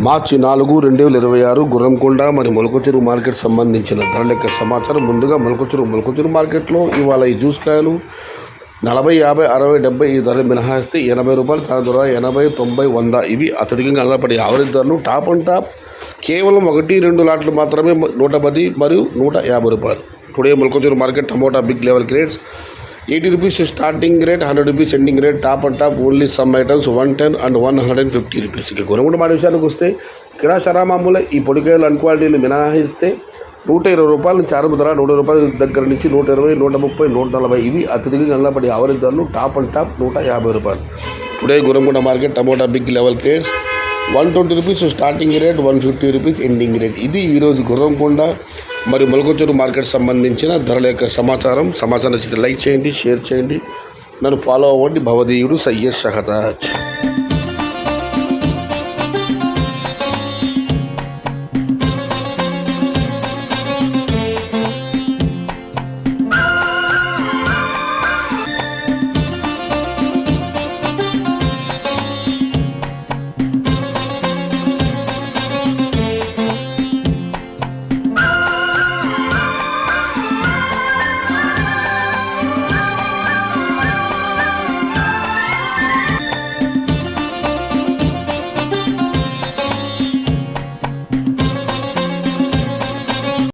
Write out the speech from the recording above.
మార్చి 4, 2026 గుర్రంకొండ మరియు మొలకచెరువు మార్కెట్ సంబంధించిన ధరల యొక్క సమాచారం. ముందుగా మొలకచెరువు మార్కెట్లో ఇవాళ ఈ జ్యూస్ కాయలు 40, 50, 60, 70 ఈ ధరలు మినహాయిస్తే 80 రూపాయలు చాలా ధర 80, 90, 100 ఇవి అత్యధికంగా అలపడి యావరేజ్ ధరలు. టాప్ అండ్ టాప్ కేవలం 1-2 లాట్లు మాత్రమే 110 మరియు 150 రూపాయలు. Today Molakacheruvu market tomato big level grades 80 rupees starting rate, 100 rupees ending rate. Top and top only some items 110 and 150 rupees. ఇక కొనుగోలు మాట విషయానికి వస్తే ఇక్కడ సరామామూల ఈ పొడికాయలు అన్క్వాలిటీలు మినహాయిస్తే 120 రూపాయల నుంచి ఆరంభ ధర 100 రూపాయల దగ్గర నుంచి 120, 130, 140 ఇవి అత్యధికంగా అల్లబడి యావరేజ్ ధరలు. టాప్ అండ్ టాప్ 150 రూపాయలు. Today Gurramkonda market tomato big level grades 120 rupees starting rate, 150 rupees ending rate. ఇది ఈరోజు గుర్రంకొండ మరియు మొలకచెరువు మార్కెట్ సంబంధించిన ధరల యొక్క సమాచారం నచ్చితే లైక్ చేయండి, షేర్ చేయండి, నన్ను ఫాలో అవ్వండి. భవదీయుడు సయ్యద్ షహతాజ్.